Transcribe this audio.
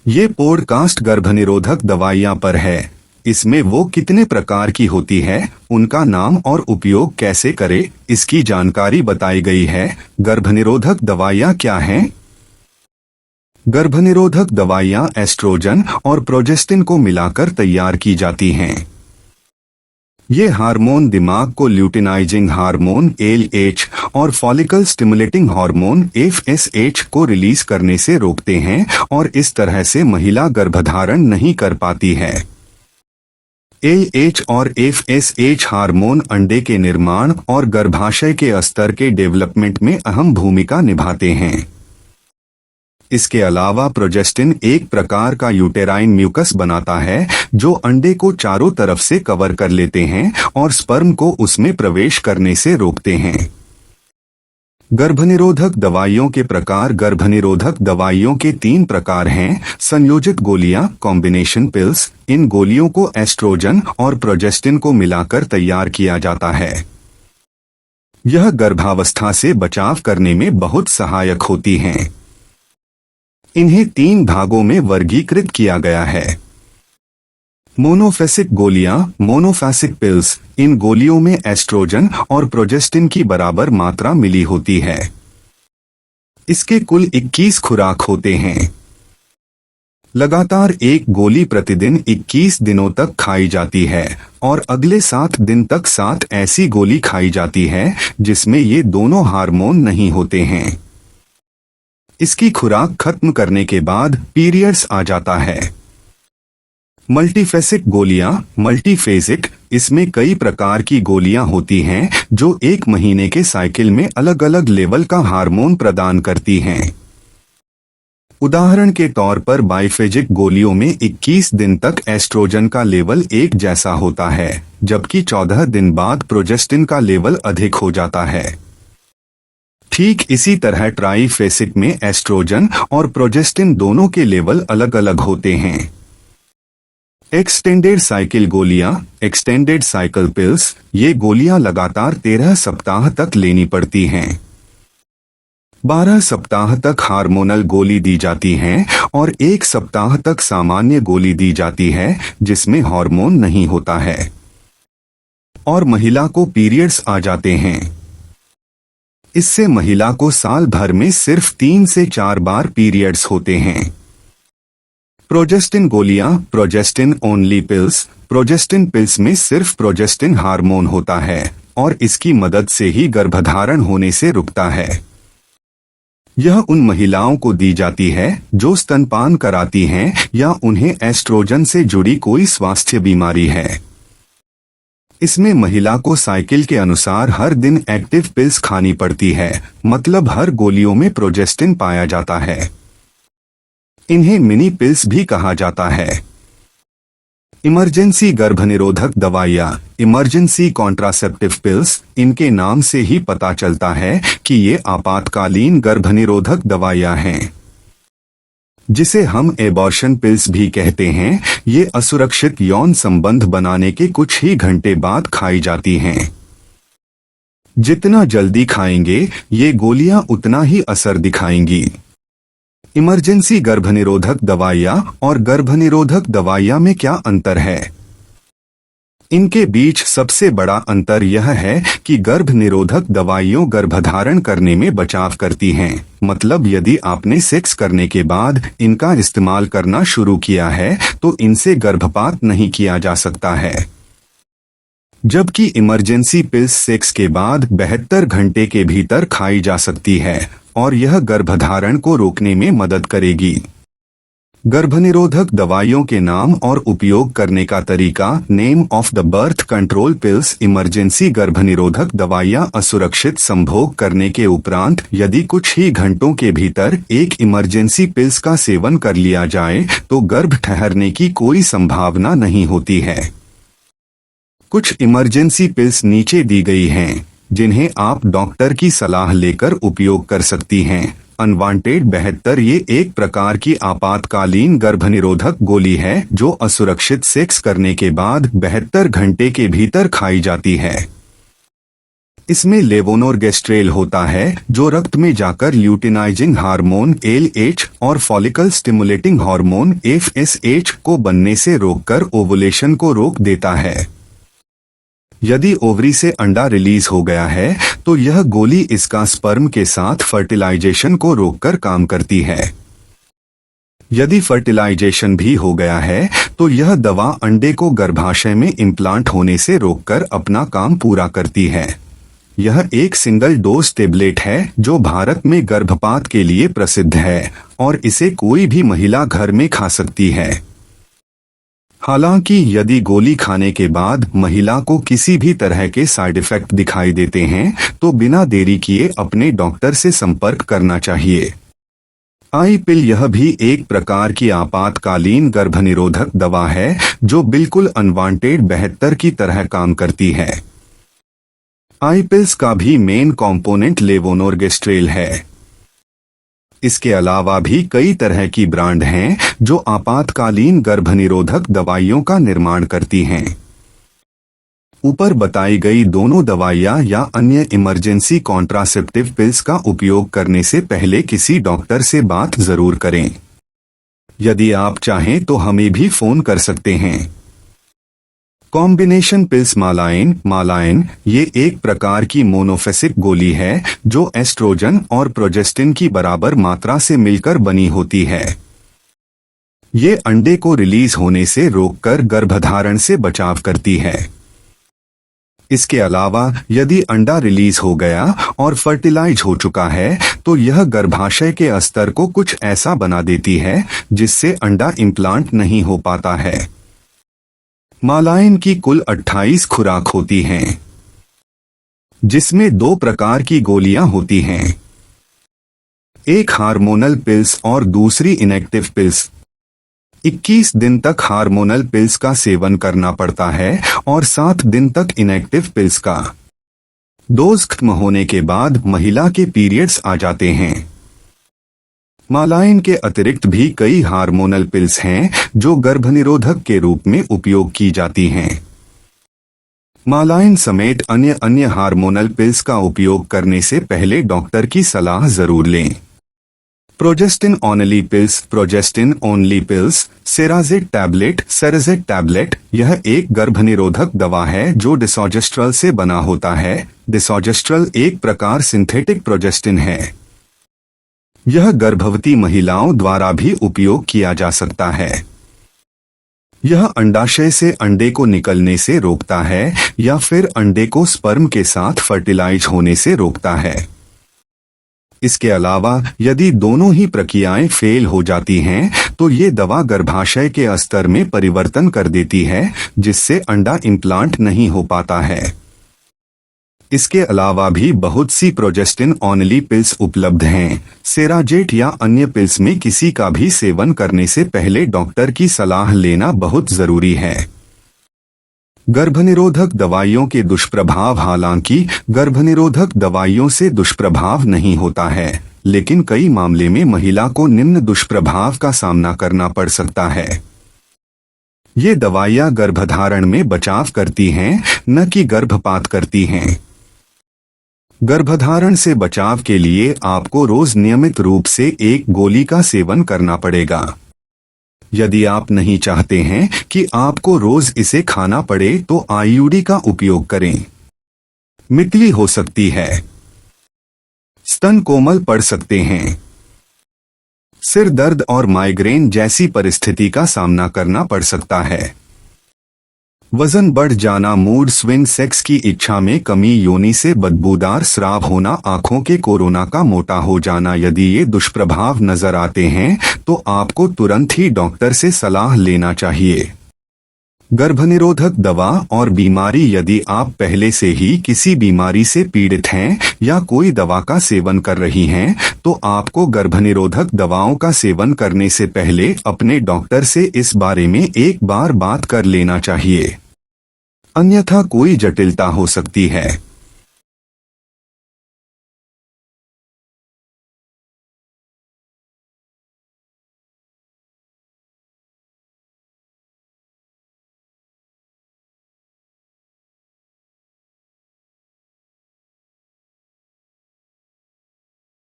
ये पॉडकास्ट गर्भनिरोधक दवाइयाँ पर है। इसमें वो कितने प्रकार की होती है, उनका नाम और उपयोग कैसे करें, इसकी जानकारी बताई गई है। गर्भनिरोधक दवाइयाँ क्या हैं? गर्भनिरोधक दवाइयाँ एस्ट्रोजन और प्रोजेस्टिन को मिलाकर तैयार की जाती हैं। ये हार्मोन दिमाग को ल्यूटिनाइजिंग हार्मोन LH और फॉलिकल स्टिमुलेटिंग हार्मोन FSH को रिलीज करने से रोकते हैं और इस तरह से महिला गर्भधारण नहीं कर पाती है। LH और FSH हार्मोन अंडे के निर्माण और गर्भाशय के स्तर के डेवलपमेंट में अहम भूमिका निभाते हैं। इसके अलावा प्रोजेस्टिन एक प्रकार का यूटेराइन म्यूकस बनाता है जो अंडे को चारों तरफ से कवर कर लेते हैं और स्पर्म को उसमें प्रवेश करने से रोकते हैं। गर्भनिरोधक दवाइयों के प्रकार। गर्भनिरोधक दवाइयों के 3 प्रकार हैं। संयोजित गोलियां कॉम्बिनेशन पिल्स। इन गोलियों को एस्ट्रोजन और प्रोजेस्टिन को मिलाकर तैयार किया जाता है। यह गर्भावस्था से बचाव करने में बहुत सहायक होती हैं। इन्हें 3 भागों में वर्गीकृत किया गया है। मोनोफेसिक गोलियां मोनोफेसिक पिल्स। इन गोलियों में एस्ट्रोजन और प्रोजेस्टिन की बराबर मात्रा मिली होती है। इसके कुल 21 खुराक होते हैं। लगातार एक गोली प्रतिदिन 21 दिनों तक खाई जाती है और अगले 7 दिन तक 7 ऐसी गोली खाई जाती है जिसमें ये दोनों हार्मोन नहीं होते हैं। इसकी खुराक खत्म करने के बाद पीरियड्स आ जाता है। मल्टीफेसिक गोलियां मल्टीफेजिक। इसमें कई प्रकार की गोलियां होती हैं जो 1 महीने के साइकिल में अलग अलग लेवल का हार्मोन प्रदान करती हैं। उदाहरण के तौर पर बाइफेजिक गोलियों में 21 दिन तक एस्ट्रोजन का लेवल एक जैसा होता है, जबकि 14 दिन बाद प्रोजेस्टिन का लेवल अधिक हो जाता है। ठीक इसी तरह ट्राइफेसिक में एस्ट्रोजन और प्रोजेस्टिन दोनों के लेवल अलग अलग होते हैं। एक्सटेंडेड साइकिल गोलियां एक्सटेंडेड साइकिल पिल्स। ये गोलियां लगातार 13 सप्ताह तक लेनी पड़ती हैं। 12 सप्ताह तक हार्मोनल गोली दी जाती हैं और 1 सप्ताह तक सामान्य गोली दी जाती है जिसमें हार्मोन नहीं होता है और महिला को पीरियड्स आ जाते हैं। इससे महिला को साल भर में सिर्फ 3 से 4 बार पीरियड्स होते हैं। प्रोजेस्टिन गोलियां progestin only pills. Progestin pills में सिर्फ प्रोजेस्टिन हार्मोन होता है और इसकी मदद से ही गर्भधारण होने से रुकता है। यह उन महिलाओं को दी जाती है जो स्तनपान कराती हैं या उन्हें एस्ट्रोजन से जुड़ी कोई स्वास्थ्य बीमारी है। इसमें महिला को साइकिल के अनुसार हर दिन एक्टिव पिल्स खानी पड़ती है, मतलब हर गोलियों में प्रोजेस्टिन पाया जाता है। इन्हें मिनी पिल्स भी कहा जाता है। इमरजेंसी गर्भनिरोधक दवाइयाँ इमरजेंसी कॉन्ट्रासेप्टिव पिल्स। इनके नाम से ही पता चलता है कि ये आपातकालीन गर्भनिरोधक दवाइयाँ हैं, जिसे हम एबॉर्शन पिल्स भी कहते हैं। ये असुरक्षित यौन संबंध बनाने के कुछ ही घंटे बाद खाई जाती हैं। जितना जल्दी खाएंगे ये गोलियां उतना ही असर दिखाएंगी। इमरजेंसी गर्भनिरोधक दवाइयां और गर्भनिरोधक दवाइयां में क्या अंतर है? इनके बीच सबसे बड़ा अंतर यह है कि गर्भनिरोधक दवाइयों गर्भधारण करने में बचाव करती हैं, मतलब यदि आपने सेक्स करने के बाद इनका इस्तेमाल करना शुरू किया है तो इनसे गर्भपात नहीं किया जा सकता है। जबकि इमरजेंसी पिल्स सेक्स के बाद 72 घंटे के भीतर खाई जा सकती है और यह गर्भधारण को रोकने में मदद करेगी। गर्भनिरोधक दवाइयों के नाम और उपयोग करने का तरीका। Name of the birth control pills. Emergency गर्भनिरोधक दवाइयां असुरक्षित संभोग करने के उपरांत यदि कुछ ही घंटों के भीतर एक इमरजेंसी पिल्स का सेवन कर लिया जाए तो गर्भ ठहरने की कोई संभावना नहीं होती है। कुछ इमरजेंसी पिल्स नीचे दी गई हैं जिन्हें आप डॉक्टर की सलाह लेकर उपयोग कर सकती हैं। अनवांटेड 72। ये एक प्रकार की आपातकालीन गर्भनिरोधक गोली है जो असुरक्षित सेक्स करने के बाद 72 घंटे के भीतर खाई जाती है। इसमें लेवोनोर्गेस्ट्रेल होता है जो रक्त में जाकर ल्यूटिनाइजिंग हार्मोन LH और फॉलिकल स्टिमुलेटिंग हार्मोन FSH को बनने से रोककर ओवुलेशन को रोक देता है। यदि ओवरी से अंडा रिलीज हो गया है तो यह गोली इसका स्पर्म के साथ फर्टिलाइजेशन को रोककर काम करती है। यदि फर्टिलाइजेशन भी हो गया है तो यह दवा अंडे को गर्भाशय में इम्प्लांट होने से रोककर अपना काम पूरा करती है। यह एक सिंगल डोज टेबलेट है जो भारत में गर्भपात के लिए प्रसिद्ध है और इसे कोई भी महिला घर में खा सकती है। हालांकि यदि गोली खाने के बाद महिला को किसी भी तरह के साइड इफेक्ट दिखाई देते हैं तो बिना देरी किए अपने डॉक्टर से संपर्क करना चाहिए। आई पिल यह भी एक प्रकार की आपातकालीन गर्भनिरोधक दवा है जो बिल्कुल अनवांटेड 72 की तरह काम करती है। आई पिल्स का भी मेन कंपोनेंट लेवोनोर्गेस्ट्रेल है। इसके अलावा भी कई तरह की ब्रांड हैं जो आपातकालीन गर्भनिरोधक दवाइयों का निर्माण करती हैं। ऊपर बताई गई दोनों दवाइयाँ या अन्य इमरजेंसी कॉन्ट्रासेप्टिव पिल्स का उपयोग करने से पहले किसी डॉक्टर से बात जरूर करें। यदि आप चाहें तो हमें भी फोन कर सकते हैं। कॉम्बिनेशन पिल्स मालाइन ये एक प्रकार की मोनोफेसिक गोली है जो एस्ट्रोजन और प्रोजेस्टिन की बराबर मात्रा से मिलकर बनी होती है। ये अंडे को रिलीज होने से रोककर गर्भधारण से बचाव करती है। इसके अलावा यदि अंडा रिलीज हो गया और फर्टिलाइज हो चुका है तो यह गर्भाशय के अस्तर को कुछ ऐसा बना देती है जिससे अंडा इम्प्लांट नहीं हो पाता है। मालाइन की कुल 28 खुराक होती हैं, जिसमें 2 प्रकार की गोलियां होती हैं, एक हार्मोनल पिल्स और दूसरी इनेक्टिव पिल्स। 21 दिन तक हार्मोनल पिल्स का सेवन करना पड़ता है और 7 दिन तक इनेक्टिव पिल्स का। डोज खत्म होने के बाद महिला के पीरियड्स आ जाते हैं। मालाइन के अतिरिक्त भी कई हार्मोनल पिल्स हैं जो गर्भनिरोधक के रूप में उपयोग की जाती हैं। मालाइन समेत अन्य हार्मोनल पिल्स का उपयोग करने से पहले डॉक्टर की सलाह जरूर लें। प्रोजेस्टिन ओनली पिल्स, सेराजेट टैबलेट, यह एक गर्भनिरोधक दवा है जो डिसोजेस्ट्रल से बना होता है। डिसोजेस्ट्रल एक प्रकार सिंथेटिक प्रोजेस्टिन है। यह गर्भवती महिलाओं द्वारा भी उपयोग किया जा सकता है। यह अंडाशय से अंडे को निकलने से रोकता है या फिर अंडे को स्पर्म के साथ फर्टिलाइज होने से रोकता है। इसके अलावा यदि दोनों ही प्रक्रियाएं फेल हो जाती हैं तो ये दवा गर्भाशय के अस्तर में परिवर्तन कर देती है जिससे अंडा इम्प्लांट नहीं हो पाता है। इसके अलावा भी बहुत सी प्रोजेस्टिन ओनली पिल्स उपलब्ध हैं। सेराजेट या अन्य पिल्स में किसी का भी सेवन करने से पहले डॉक्टर की सलाह लेना बहुत जरूरी है। गर्भनिरोधक दवाइयों के दुष्प्रभाव। हालांकि गर्भनिरोधक दवाइयों से दुष्प्रभाव नहीं होता है, लेकिन कई मामले में महिला को निम्न दुष्प्रभाव का सामना करना पड़ सकता है। ये दवाइयां गर्भधारण में बचाव करती हैं, न कि गर्भपात करती हैं। गर्भधारण से बचाव के लिए आपको रोज नियमित रूप से एक गोली का सेवन करना पड़ेगा। यदि आप नहीं चाहते हैं कि आपको रोज इसे खाना पड़े तो IUD का उपयोग करें। मितली हो सकती है, स्तन कोमल पड़ सकते हैं, सिर दर्द और माइग्रेन जैसी परिस्थिति का सामना करना पड़ सकता है। वजन बढ़ जाना, मूड स्विंग, सेक्स की इच्छा में कमी, योनि से बदबूदार स्राव होना, आंखों के कोरोना का मोटा हो जाना। यदि ये दुष्प्रभाव नजर आते हैं तो आपको तुरंत ही डॉक्टर से सलाह लेना चाहिए। गर्भनिरोधक दवा और बीमारी। यदि आप पहले से ही किसी बीमारी से पीड़ित हैं या कोई दवा का सेवन कर रही हैं तो आपको गर्भनिरोधक दवाओं का सेवन करने से पहले अपने डॉक्टर से इस बारे में एक बार बात कर लेना चाहिए, अन्यथा कोई जटिलता हो सकती है।